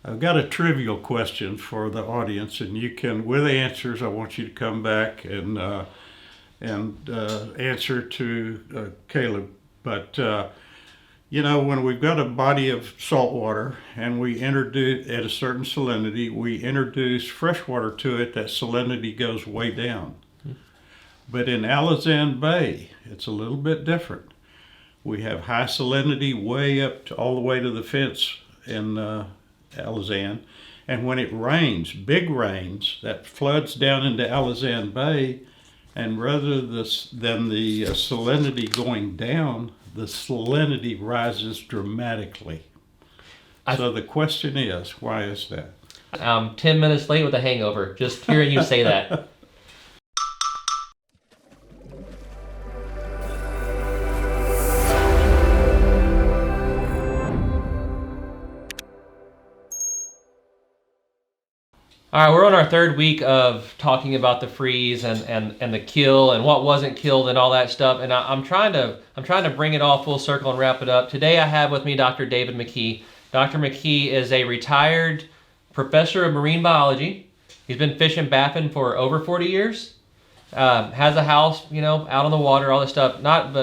I've got a trivial question for the audience, and you can, with answers, I want you to come back and answer to Caleb. But when we've got a body of salt water and we introduce at a certain salinity, we introduce fresh water to it. That salinity goes way down. But in Alizan Bay, it's a little bit different. We have high salinity way up to all the way to the fence in Alizan, and when it rains, big rains, that floods down into Alizan Bay, and rather than the salinity going down, the salinity rises dramatically. So the question is, why is that? I'm 10 minutes late with a hangover, just hearing you say that. All right, we're on our third week of talking about the freeze and the kill and what wasn't killed and all that stuff. And I'm trying to bring it all full circle and wrap it up. Today I have with me Dr. David McKee. Dr. McKee is a retired professor of marine biology. He's been fishing Baffin for over 40 years. Has a house, out on the water, all this stuff. Not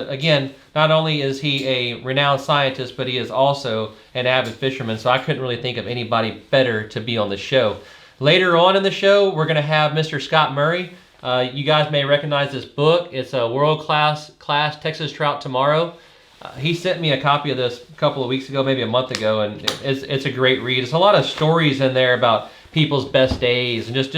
only is he a renowned scientist, but he is also an avid fisherman. So I couldn't really think of anybody better to be on the show. Later on in the show, we're going to have Mr. Scott Murray. You guys may recognize this book. It's a world-class Texas Trout Tomorrow. He sent me a copy of this a couple of weeks ago, maybe a month ago, and it's a great read. It's a lot of stories in there about people's best days and just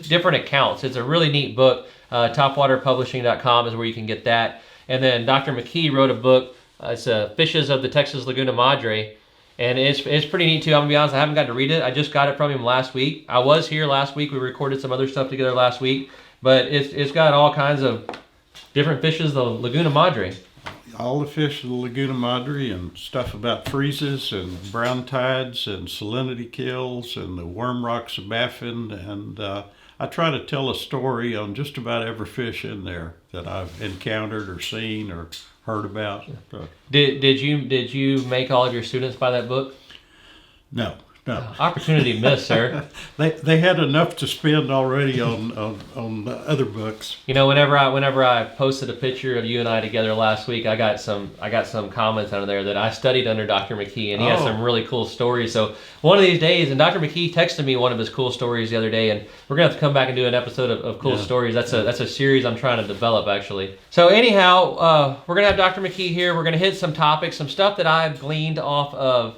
different accounts. It's a really neat book. Topwaterpublishing.com is where you can get that. And then Dr. McKee wrote a book. It's Fishes of the Texas Laguna Madre. And it's pretty neat too. I'm gonna be honest, I haven't got to read it. I just got it from him last week. I was here last week. We recorded some other stuff together last week. But it's got all kinds of different fishes of the Laguna Madre. All the fish of the Laguna Madre and stuff about freezes and brown tides and salinity kills and the worm rocks of Baffin. And I try to tell a story on just about every fish in there that I've encountered or seen or heard about. Did you make all of your students buy that book? No. Opportunity missed, sir. They had enough to spend already on other books. Whenever I posted a picture of you and I together last week, I got some comments out of there that I studied under Dr. McKee, and he has some really cool stories. So one of these days, and Dr. McKee texted me one of his cool stories the other day, and we're gonna have to come back and do an episode of cool stories. That's a series I'm trying to develop actually. So anyhow, we're gonna have Dr. McKee here. We're gonna hit some topics, some stuff that I've gleaned off of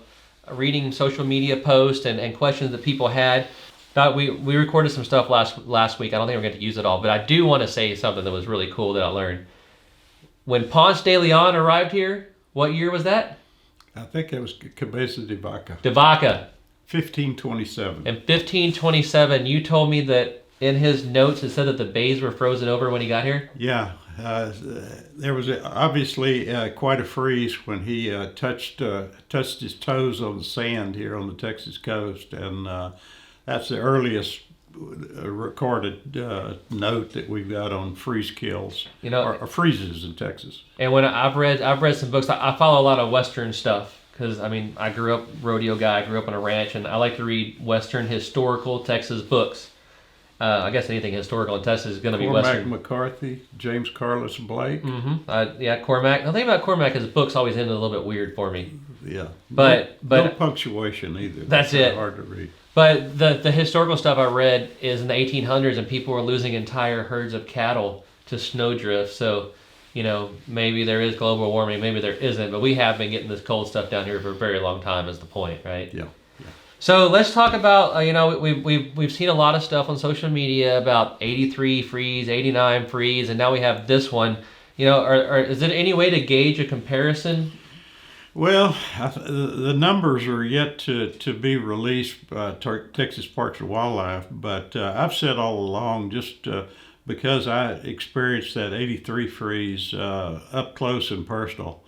reading social media posts and questions that people had. We recorded some stuff last week. I don't think we're going to use it all, but I do want to say something that was really cool that I learned. When Ponce de Leon arrived here, what year was that? I think it was Cabeza de Vaca. 1527. In 1527, you told me that in his notes it said that the bays were frozen over when he got here? Yeah. There was obviously quite a freeze when he touched his toes on the sand here on the Texas coast, and that's the earliest recorded note that we've got on freeze kills or freezes in Texas. And when I've read some books, I follow a lot of Western stuff because I grew up rodeo guy, I grew up on a ranch, and I like to read Western historical Texas books. I guess anything historical in Texas is going to be Western. Cormac McCarthy, James Carlos Blake. Mm-hmm. Cormac. The thing about Cormac is his books always ended a little bit weird for me. Yeah. But no punctuation either. That's it. Hard to read. But the historical stuff I read is in the 1800s, and people were losing entire herds of cattle to snowdrift. So, maybe there is global warming, maybe there isn't, but we have been getting this cold stuff down here for a very long time is the point, right? Yeah. So let's talk about, we've seen a lot of stuff on social media about 83 freeze, 89 freeze, and now we have this one. Is there any way to gauge a comparison? Well, the numbers are yet to be released by Texas Parks and Wildlife, but I've said all along, just because I experienced that 83 freeze up close and personal,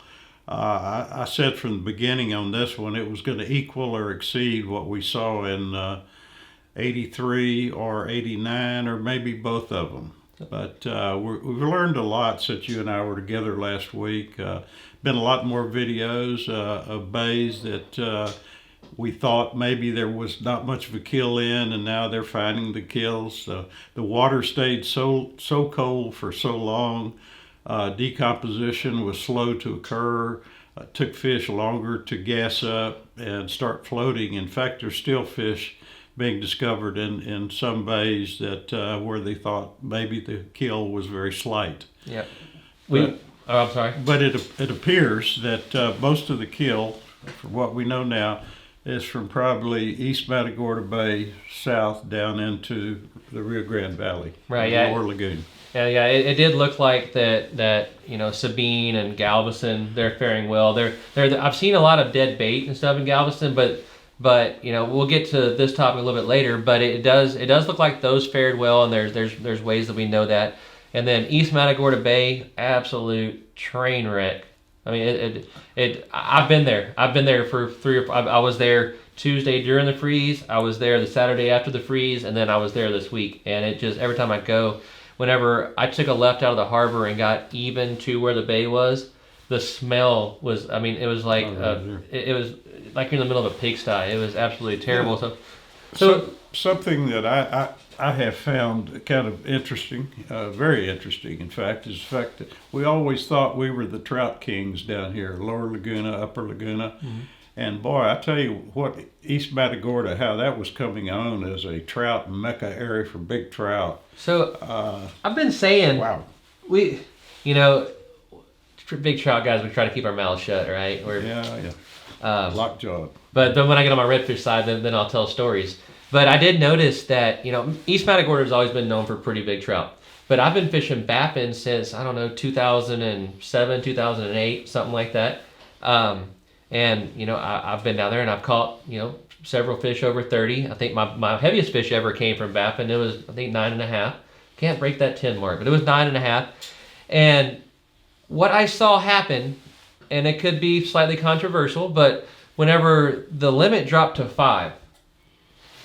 I said from the beginning on this one it was going to equal or exceed what we saw in 83 or 89 or maybe both of them. But we've learned a lot since you and I were together last week. Been a lot more videos of bays that we thought maybe there was not much of a kill in, and now they're finding the kills. The water stayed so cold for so long. Decomposition was slow to occur. Took fish longer to gas up and start floating. In fact, there's still fish being discovered in some bays that where they thought maybe the kill was very slight. Yeah. I'm sorry. But it appears that most of the kill, from what we know now, is from probably East Matagorda Bay south down into the Rio Grande Valley, Right. the Yeah. Lower Lagoon. Yeah. It did look like that. Sabine and Galveston, they're faring well. I've seen a lot of dead bait and stuff in Galveston, but we'll get to this topic a little bit later. But it does look like those fared well, and there's ways that we know that. And then East Matagorda Bay, absolute train wreck. I mean, I've been there. I've been there for 3 or 4. I was there Tuesday during the freeze. I was there the Saturday after the freeze, and then I was there this week. And it just, every time I go, whenever I took a left out of the harbor and got even to where the bay was, the smell was, I mean, it was like, it was like you're in the middle of a pigsty. It was absolutely terrible. Yeah. So Something that I have found kind of interesting, very interesting, in fact, is the fact that we always thought we were the trout kings down here, Lower Laguna, Upper Laguna. Mm-hmm. And boy, I tell you what, East Matagorda, how that was coming on as a trout mecca area for big trout. So I've been saying, wow, big trout guys, we try to keep our mouths shut, right? Lockjaw. But then when I get on my redfish side, then I'll tell stories. But I did notice that, East Matagorda has always been known for pretty big trout. But I've been fishing Baffin since, 2007, 2008, something like that. I've been down there and I've caught, several fish over 30. I think my heaviest fish ever came from Baffin. It was, I think, 9.5. Can't break that 10 mark, but it was 9.5. And what I saw happen, and it could be slightly controversial, but whenever the limit dropped to 5,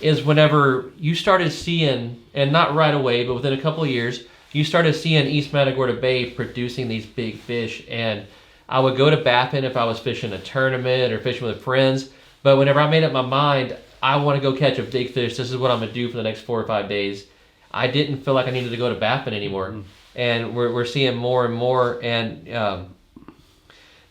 is whenever you started seeing, and not right away, but within a couple of years, you started seeing East Matagorda Bay producing these big fish. And I would go to Baffin if I was fishing a tournament or fishing with friends. But whenever I made up my mind, I want to go catch a big fish, this is what I'm going to do for the next 4 or 5 days, I didn't feel like I needed to go to Baffin anymore. Mm-hmm. And we're seeing more and more. And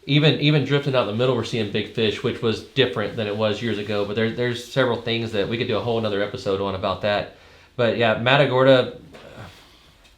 even drifting out in the middle, we're seeing big fish, which was different than it was years ago. But there's several things that we could do a whole another episode on about that. But yeah, Matagorda,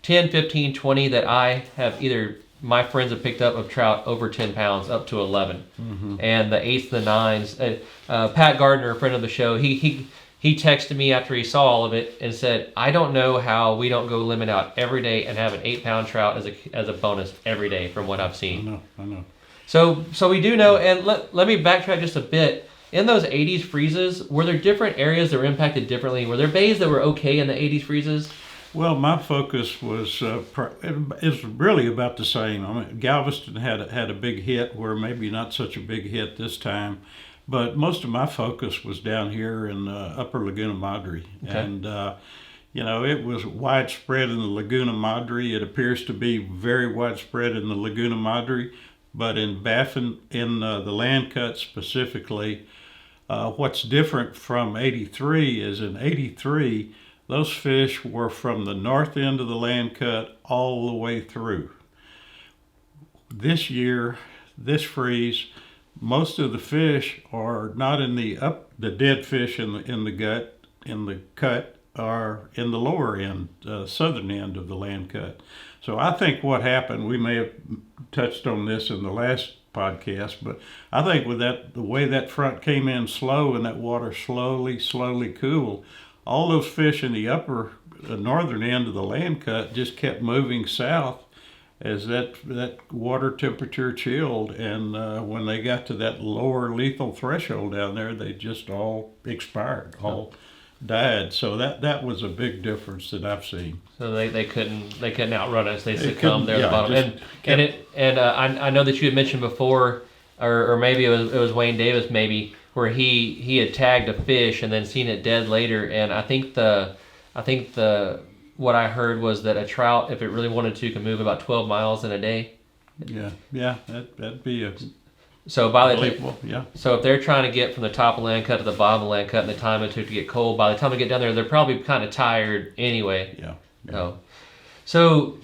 10, 15, 20 that I have either my friends have picked up of trout over 10 pounds up to 11. Mm-hmm. And the 8s and the 9s. Pat Gardner, a friend of the show, he texted me after he saw all of it and said, I don't know how we don't go limit out every day and have an 8-pound trout as a bonus every day from what I've seen. I know. So we do know, and let me backtrack just a bit. In those 80s freezes, were there different areas that were impacted differently? Were there bays that were okay in the 80s freezes? Well, my focus was it's really about the same. I mean, Galveston had a big hit, where maybe not such a big hit this time, but most of my focus was down here in Upper Laguna Madre, okay. And it was widespread in the Laguna Madre. It appears to be very widespread in the Laguna Madre. But in Baffin, in the land cut specifically, what's different from 83 is in 83, those fish were from the north end of the land cut all the way through. This year, this freeze, most of the fish are not in the dead fish in the cut are in the lower end, southern end of the land cut. So I think what happened, we may have touched on this in the last podcast, but I think with the way that front came in slow and that water slowly cooled, all those fish in the upper northern end of the land cut just kept moving south as that water temperature chilled, and when they got to that lower lethal threshold down there, they just all expired, all died. So that was a big difference that I've seen. So they couldn't outrun us. They succumbed there at the bottom. I know that you had mentioned before, or maybe it was Wayne Davis maybe, where he had tagged a fish and then seen it dead later. And I think what I heard was that a trout, if it really wanted to, can move about 12 miles in a day. Yeah, that'd be a So by the Unbelievable, yeah. so if they're trying to get from the top of the land cut to the bottom of the land cut, and the time it took to get cold, by the time they get down there, they're probably kind of tired anyway. Yeah. So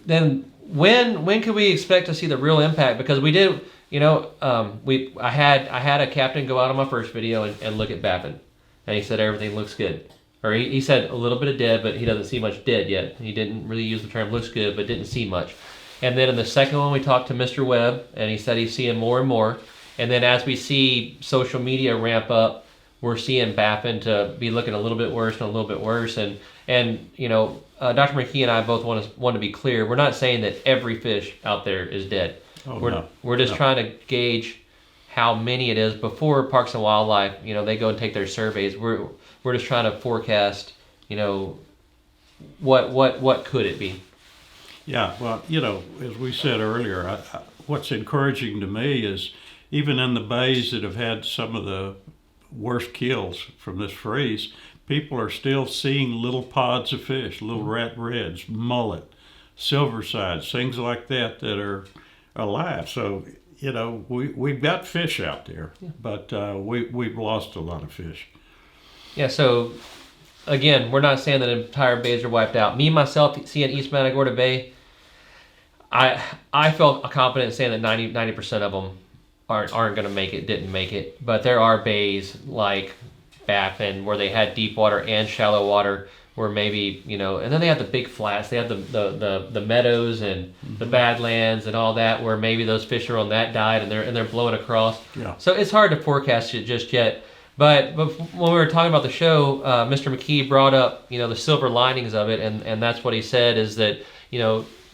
then when can we expect to see the real impact? Because we did, I had a captain go out on my first video and look at Baffin, and he said everything looks good. Or he said a little bit of dead, but he doesn't see much dead yet. He didn't really use the term looks good, but didn't see much. And then in the second one, we talked to Mr. Webb, and he said he's seeing more and more. And then as we see social media ramp up, we're seeing Baffin to be looking a little bit worse and a little bit worse. And Dr. McKee and I both want to be clear. We're not saying that every fish out there is dead. We're just trying to gauge how many it is before Parks and Wildlife, they go and take their surveys. We're just trying to forecast, what could it be? Yeah, well, as we said earlier, what's encouraging to me is even in the bays that have had some of the worst kills from this freeze, people are still seeing little pods of fish, little rat reds, mullet, silver sides, things like that are alive. So, we've got fish out there, but we've lost a lot of fish. Yeah, so again, we're not saying that entire bays are wiped out. Me, myself, seeing East Matagorda Bay, I felt confident in saying that 90% of them aren't going to make it, didn't make it. But there are bays like Baffin where they had deep water and shallow water where maybe, and then they have the big flats. They have the meadows and the badlands and all that where maybe those fish are on that diet and they're blowing across. Yeah. So it's hard to forecast it just yet. But when we were talking about the show, Mr. McKee brought up, the silver linings of it, and that's what he said is that,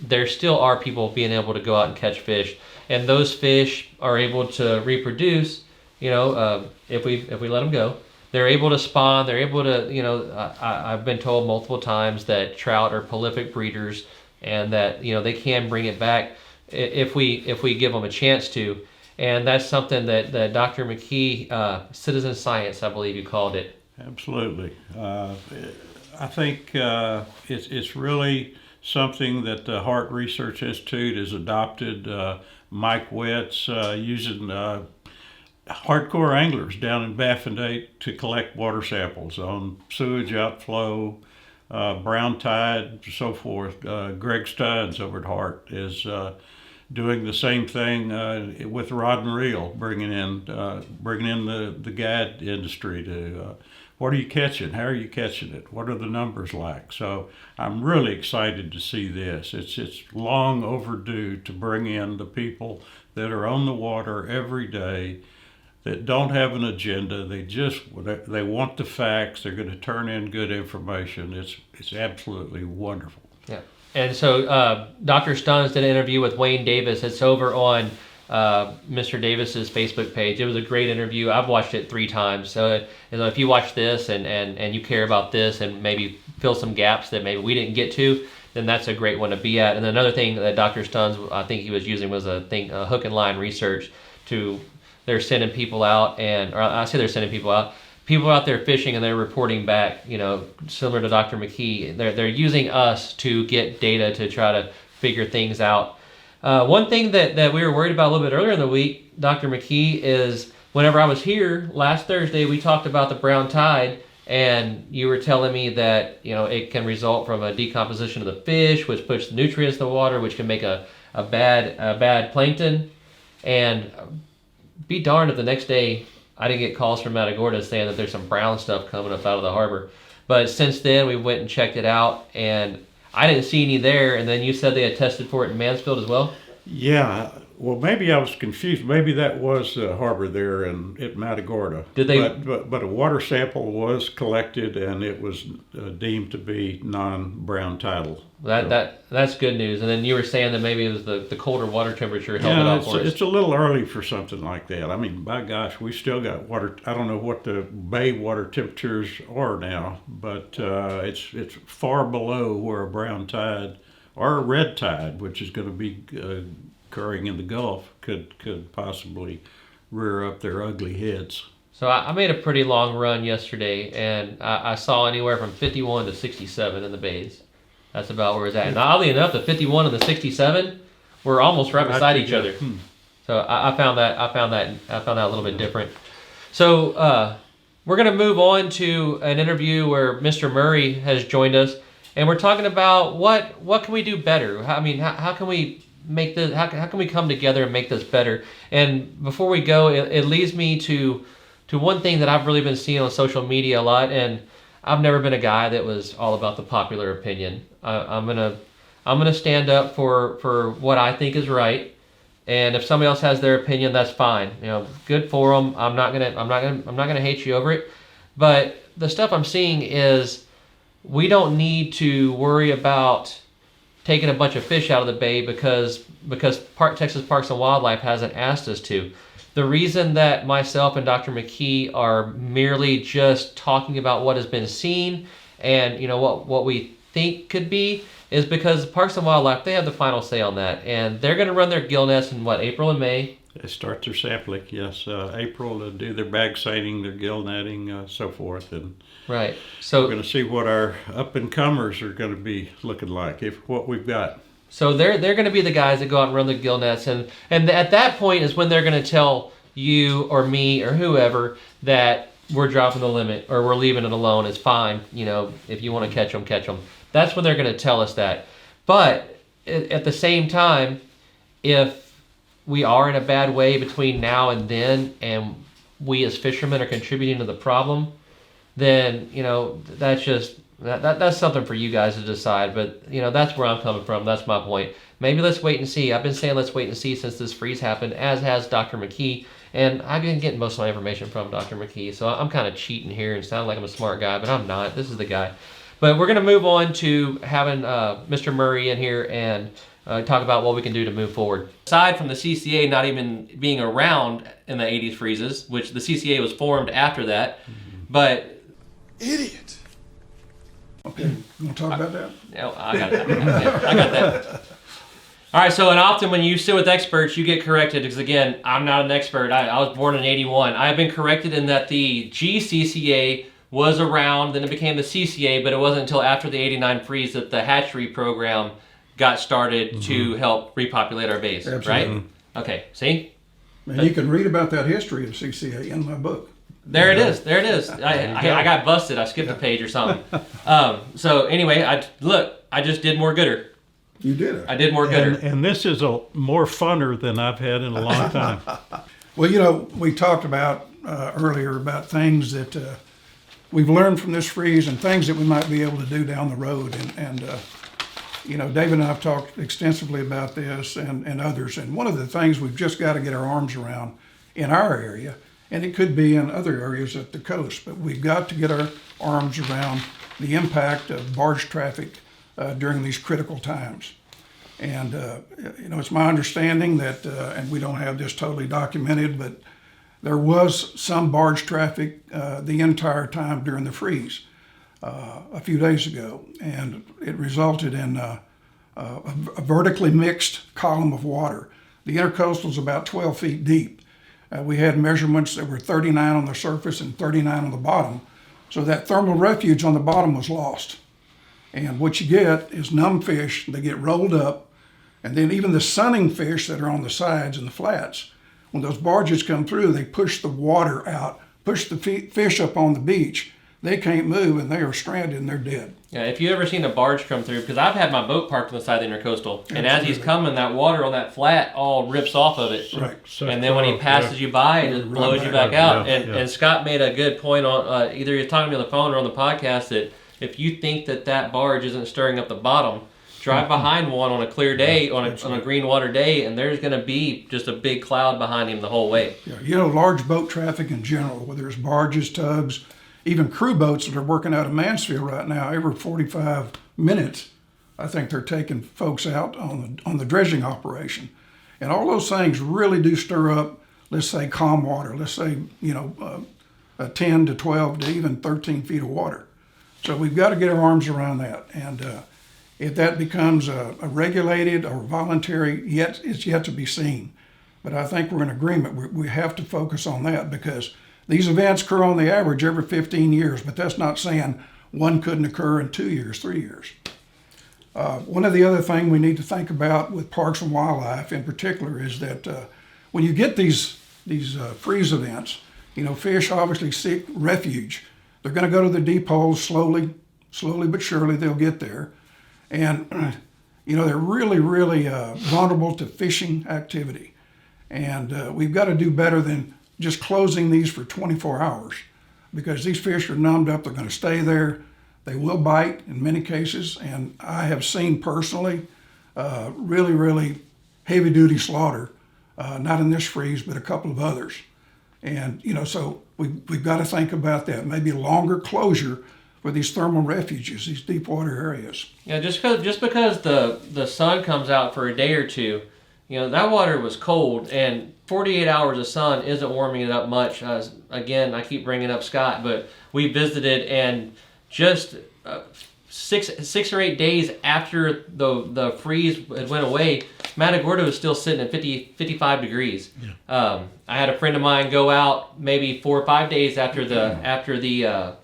there still are people being able to go out and catch fish, and those fish are able to reproduce, if we let them go. They're able to spawn. They're able to, I've been told multiple times that trout are prolific breeders, and that they can bring it back if we give them a chance to. And that's something that Dr. McKee, citizen science, I believe you called it. Absolutely. I think it's really something that the Hart Research Institute has adopted. Mike Wett's using hardcore anglers down in Baffin to collect water samples on sewage outflow, brown tide, so forth. Greg Steins over at Hart is doing the same thing with rod and reel, bringing in the guide industry to what are you catching? How are you catching it? What are the numbers like? So I'm really excited to see this. It's long overdue to bring in the people that are on the water every day that don't have an agenda. They want the facts. They're going to turn in good information. It's absolutely wonderful. Yeah. And so Dr. Stuns did an interview with Wayne Davis. It's over on Mr. Davis's Facebook page. It was a great interview. I've watched it 3 times. So if you watch this and you care about this and maybe fill some gaps that maybe we didn't get to, then that's a great one to be at. And another thing that Dr. Stuns, I think he was using was a hook and line research they're sending people out people out there fishing and they're reporting back, similar to Dr. McKee. They're using us to get data to try to figure things out. One thing that we were worried about a little bit earlier in the week, Dr. McKee, is whenever I was here last Thursday, we talked about the brown tide, and you were telling me that it can result from a decomposition of the fish, which puts nutrients in the water, which can make a bad plankton. And be darned if the next day I didn't get calls from Matagorda saying that there's some brown stuff coming up out of the harbor. But since then, we went and checked it out, and I didn't see any there. And then you said they had tested for it in Mansfield as well? Yeah. Well, maybe I was confused. Maybe that was the harbor there at Matagorda. Did they? But a water sample was collected, and it was deemed to be non-brown tidal. That's good news. And then you were saying that maybe it was the colder water temperature held it out for us. It's a little early for something like that. I mean, by gosh, we still got water. I don't know what the bay water temperatures are now, but it's far below where a brown tide or a red tide, which is going to be occurring in the Gulf, could possibly rear up their ugly heads. So I made a pretty long run yesterday, and I saw anywhere from 51 to 67 in the bays. That's about where it's at. And oddly enough, the 51 and the 67 were almost right beside each other. So So I found that a little bit different. So we're going to move on to an interview where Mr. Murray has joined us, and we're talking about what can we do better. How can we make this? How can we come together and make this better? And before we go, it leads me to one thing that I've really been seeing on social media a lot, and I've never been a guy that was all about the popular opinion. I'm gonna stand up for what I think is right, and if somebody else has their opinion, that's fine. Good for them. I'm not gonna hate you over it. But the stuff I'm seeing is we don't need to worry about taking a bunch of fish out of the bay because Texas Parks and Wildlife hasn't asked us to. The reason that myself and Dr. McKee are merely just talking about what has been seen and what we think could be is because Parks and Wildlife, they have the final say on that, and they're going to run their gill nets in April and May. They start their sampling, yes. April to do their bag sighting, their gill netting, so forth, and right. So we're going to see what our up and comers are going to be looking like, if what we've got. So they're going to be the guys that go out and run the gill nets, and at that point is when they're going to tell you or me or whoever that we're dropping the limit or we're leaving it alone. It's fine. If you want to catch them, catch them. That's when they're going to tell us that. But at the same time, if we are in a bad way between now and then, and we as fishermen are contributing to the problem, then that's just that's something for you guys to decide. But that's where I'm coming from. That's my point. Maybe let's wait and see. I've been saying let's wait and see since this freeze happened, as has Dr. McKee, and I've been getting most of my information from Dr. McKee. So I'm kind of cheating here and sounding like I'm a smart guy, but I'm not. This is the guy. But we're going to move on to having Mr. Murray in here and talk about what we can do to move forward. Aside from the CCA not even being around in the 80s freezes, which the CCA was formed after that, but... Idiot! Okay, you want to talk about that? No, I got that. I got that. All right, so and often when you sit with experts, you get corrected because, again, I'm not an expert. I was born in 81. I have been corrected in that the GCCA was around, then it became the CCA, but it wasn't until after the 89 freeze that the hatchery program got started to help repopulate our bays, Absolutely. right? Okay, see? And you can read about that history of CCA in my book. There it is. There it is. I got busted. I skipped a page or something. So anyway, I just did more gooder. You did it. I did more gooder. And this is a more funner than I've had in a long time. Well, we talked about earlier about things that we've learned from this freeze and things that we might be able to do down the road. And David and I have talked extensively about this and others. And one of the things we've just got to get our arms around in our area, and it could be in other areas at the coast, but we've got to get our arms around the impact of barge traffic during these critical times. And, it's my understanding that, and we don't have this totally documented, but there was some barge traffic the entire time during the freeze a few days ago, and it resulted in a vertically mixed column of water. The intercoastal is about 12 feet deep. We had measurements that were 39 on the surface and 39 on the bottom, so that thermal refuge on the bottom was lost. And what you get is numb fish. They get rolled up, and then even the sunning fish that are on the sides and the flats, when those barges come through, they push the water out, push the fish up on the beach. They can't move, and they are stranded, and they're dead. Yeah, if you've ever seen a barge come through, because I've had my boat parked on the side of the intercoastal, and as he's coming, that water on that flat all rips off of it. Right. And then when he passes you by, it just blows you back out. And Scott made a good point on, either he was talking to me on the phone or on the podcast, that if you think that barge isn't stirring up the bottom, drive behind one on a clear day, on a green water day, and there's going to be just a big cloud behind him the whole way. Yeah, large boat traffic in general, whether it's barges, tugs, even crew boats that are working out of Mansfield right now, every 45 minutes, I think they're taking folks out on the dredging operation. And all those things really do stir up, let's say, calm water, let's say, 10 to 12 to even 13 feet of water. So we've got to get our arms around that. And if that becomes a regulated or voluntary, it's yet to be seen. But I think we're in agreement. We have to focus on that, because these events occur on the average every 15 years, but that's not saying one couldn't occur in 2 years, 3 years. One of the other things we need to think about with Parks and Wildlife in particular is that when you get these freeze events, fish obviously seek refuge. They're going to go to the deep holes slowly but surely. They'll get there, and they're really vulnerable to fishing activity. And we've got to do better than just closing these for 24 hours, because these fish are numbed up. They're going to stay there. They will bite in many cases, and I have seen personally really heavy-duty slaughter, not in this freeze, but a couple of others. And, so we've got to think about that. Maybe a longer closure for these thermal refuges, these deep water areas. Yeah, just because the sun comes out for a day or two, that water was cold, and 48 hours of sun isn't warming it up much. Again, I keep bringing up Scott, but we visited, and just 6 or 8 days after the freeze went away, Matagorda was still sitting at 55 degrees. Yeah. I had a friend of mine go out maybe 4 or 5 days after the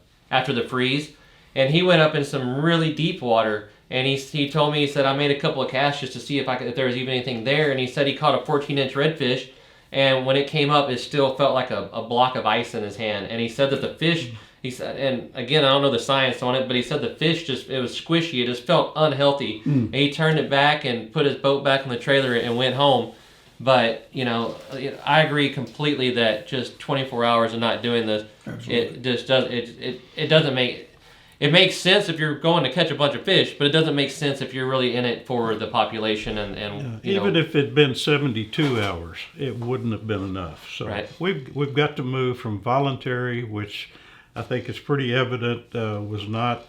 freeze, and he went up in some really deep water. And he told me, he said, I made a couple of casts just to see if there was even anything there. And he said he caught a 14-inch redfish, and when it came up, it still felt like a block of ice in his hand. And he said that the fish, he said, and again, I don't know the science on it, but he said the fish it was squishy. It just felt unhealthy. And he turned it back and put his boat back in the trailer and went home. But, I agree completely that just 24 hours of not doing this, it just doesn't make... It makes sense if you're going to catch a bunch of fish, but it doesn't make sense if you're really in it for the population and even if it'd been 72 hours, it wouldn't have been enough. So right. we've got to move from voluntary, which I think is pretty evident was not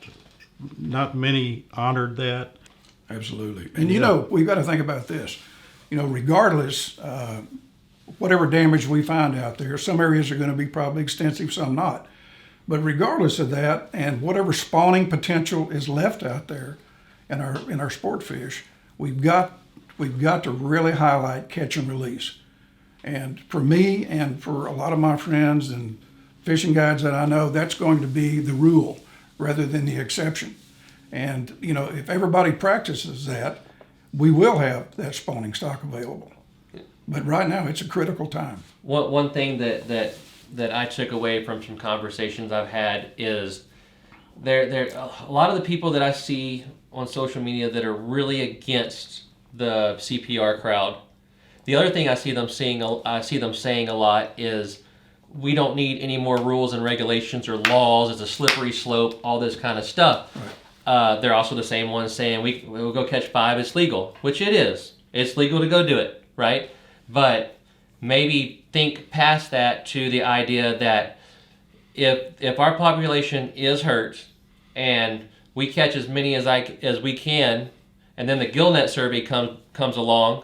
many honored that. Absolutely. And we've got to think about this. Regardless, whatever damage we find out there, some areas are going to be probably extensive, some not. But regardless of that, and whatever spawning potential is left out there in our sport fish, we've got to really highlight catch and release. And for me and for a lot of my friends and fishing guides that I know, that's going to be the rule rather than the exception. And if everybody practices that, we will have that spawning stock available. But right now, it's a critical time. One thing that I took away from some conversations I've had is there a lot of the people that I see on social media that are really against the CPR crowd. The other thing I see them saying a lot is we don't need any more rules and regulations or laws. It's a slippery slope, all this kind of stuff. Right. They're also the same ones saying we'll go catch 5. It's legal, which it is. It's legal to go do it, right? But maybe think past that to the idea that if our population is hurt and we catch as many as we can, and then the gill net survey comes along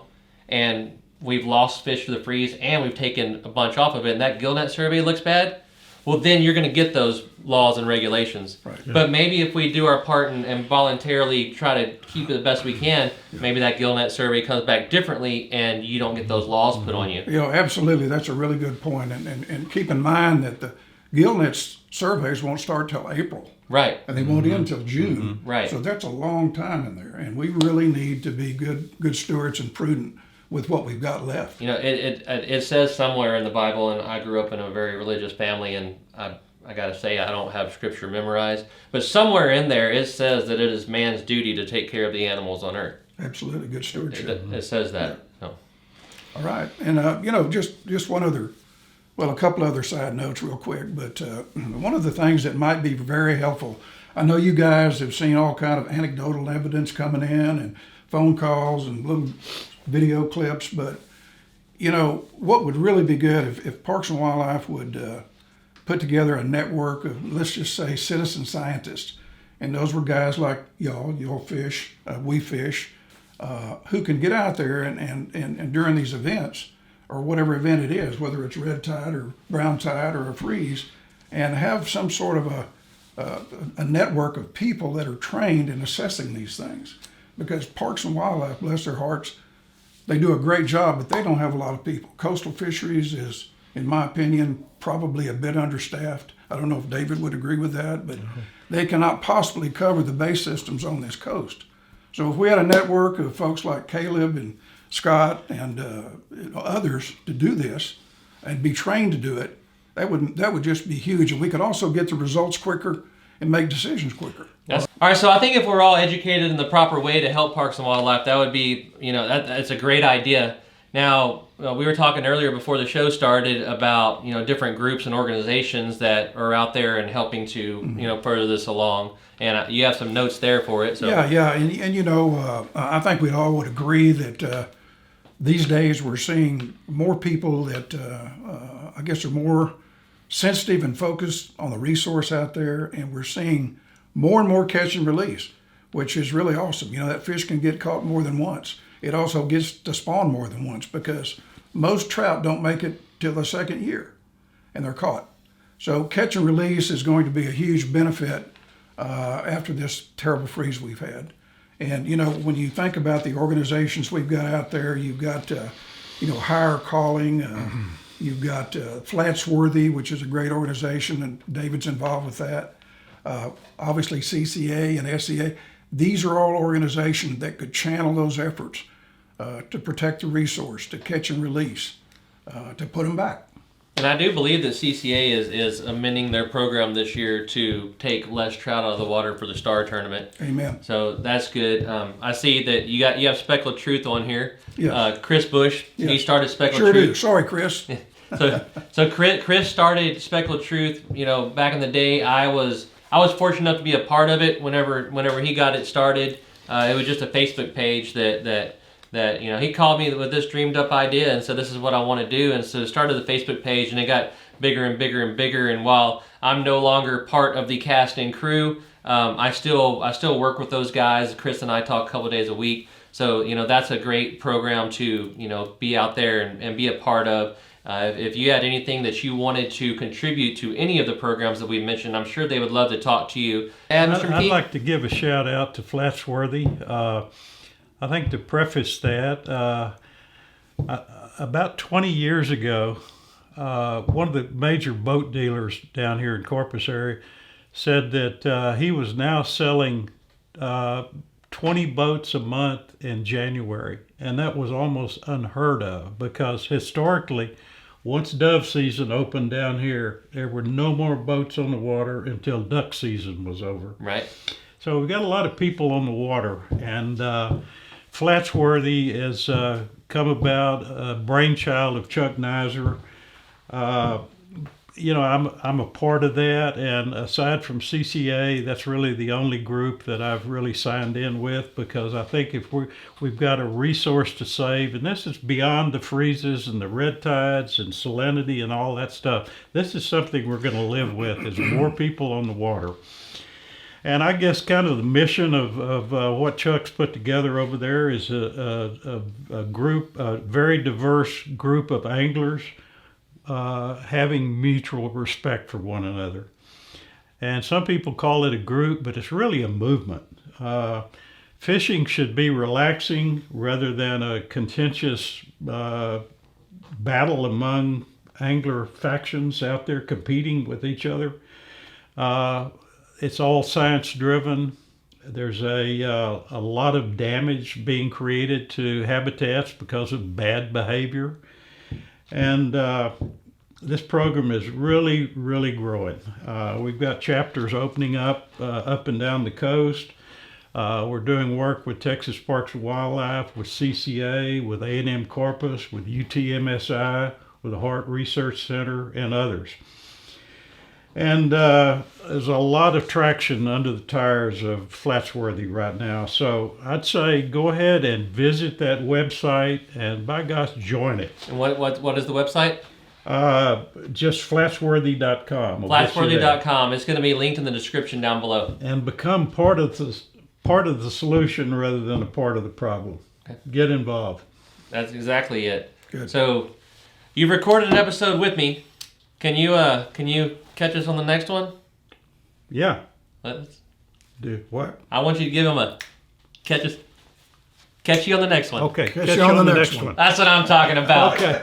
and we've lost fish to the freeze and we've taken a bunch off of it, and that gill net survey looks bad, well, then you're going to get those laws and regulations. Right. Yeah. But maybe if we do our part and voluntarily try to keep it the best we can, maybe that gill net survey comes back differently and you don't get those laws put on you. Absolutely. That's a really good point. And keep in mind that the gill net surveys won't start till April. Right. And they won't end until June. Mm-hmm. Right. So that's a long time in there. And we really need to be good stewards and prudent with what we've got left. It says somewhere in the Bible, and I grew up in a very religious family, and I got to say I don't have scripture memorized, but somewhere in there it says that it is man's duty to take care of the animals on earth. Absolutely, good stewardship. It says that. Yeah. So. All right, and just one other, a couple other side notes real quick, but one of the things that might be very helpful, I know you guys have seen all kind of anecdotal evidence coming in and phone calls and little video clips, but what would really be good if Parks and Wildlife would put together a network of, let's just say, citizen scientists, and those were guys like y'all fish, we fish, who can get out there and during these events or whatever event it is, whether it's red tide or brown tide or a freeze, and have some sort of a network of people that are trained in assessing these things. Because Parks and Wildlife, bless their hearts, they do a great job, but they don't have a lot of people. Coastal fisheries is, in my opinion, probably a bit understaffed. I don't know if David would agree with that, but they cannot possibly cover the bay systems on this coast. So if we had a network of folks like Caleb and Scott and others to do this and be trained to do it, that would just be huge. And we could also get the results quicker and make decisions quicker. Yes. All right, so I think if we're all educated in the proper way to help Parks and Wildlife, that would be, that's a great idea. Now, we were talking earlier before the show started about, different groups and organizations that are out there and helping to, further this along. And you have some notes there for it. So. Yeah, and I think we all would agree that these days we're seeing more people that I guess are more sensitive and focused on the resource out there, and we're seeing more and more catch and release, which is really awesome. That fish can get caught more than once. It also gets to spawn more than once because most trout don't make it till the second year, and they're caught. So catch and release is going to be a huge benefit after this terrible freeze we've had. And when you think about the organizations we've got out there, you've got Higher Calling, you've got Flatsworthy, which is a great organization, and David's involved with that. Obviously CCA and SCA. These are all organizations that could channel those efforts to protect the resource, to catch and release, to put them back. And I do believe that CCA is amending their program this year to take less trout out of the water for the Star Tournament. Amen. So that's good. I see that you have Speckle of Truth on here. Yeah. Chris Bush, he started Speckle Sure of Truth. do. Sorry, Chris. So Chris started Speckle of Truth. Back in the day, I was fortunate enough to be a part of it. Whenever he got it started, it was just a Facebook page that he called me with this dreamed up idea and said, this is what I want to do. And so started the Facebook page, and it got bigger and bigger and bigger. And while I'm no longer part of the cast and crew, I still work with those guys. Chris and I talk a couple days a week. So, that's a great program to, be out there and be a part of. If you had anything that you wanted to contribute to any of the programs that we mentioned, I'm sure they would love to talk to you. And Mr. McKee? I'd like to give a shout out to Flatsworthy. I think to preface that, about 20 years ago, one of the major boat dealers down here in Corpus area said that he was now selling 20 boats a month in January. And that was almost unheard of because historically, once dove season opened down here, there were no more boats on the water until duck season was over. Right. So we've got a lot of people on the water, and Flatsworthy has come about, a brainchild of Chuck Nizer. I'm a part of that, and aside from CCA, that's really the only group that I've really signed in with, because I think if we've got a resource to save, and this is beyond the freezes and the red tides and salinity and all that stuff. This is something we're going to live with as more people on the water. And I guess kind of the mission of what Chuck's put together over there is a group, a very diverse group of anglers having mutual respect for one another. And some people call it a group, but it's really a movement. Fishing should be relaxing rather than a contentious battle among angler factions out there competing with each other. It's all science driven. There's a lot of damage being created to habitats because of bad behavior. And this program is really, really growing. We've got chapters opening up and down the coast. We're doing work with Texas Parks and Wildlife, with CCA, with A&M Corpus, with UTMSI, with the Hart Research Center, and others. And there's a lot of traction under the tires of Flatsworthy right now. So I'd say go ahead and visit that website, and by gosh, join it. And what is the website? Just flatsworthy.com. Flatsworthy.com. It's going to be linked in the description down below. And become part of the solution rather than a part of the problem. Okay. Get involved. That's exactly it. Good. So you've recorded an episode with me. Can you catch us on the next one? Yeah. Let's Do what? I want you to give him a catch you on the next one. Okay. Catch you on the next one. That's what I'm talking about. Okay.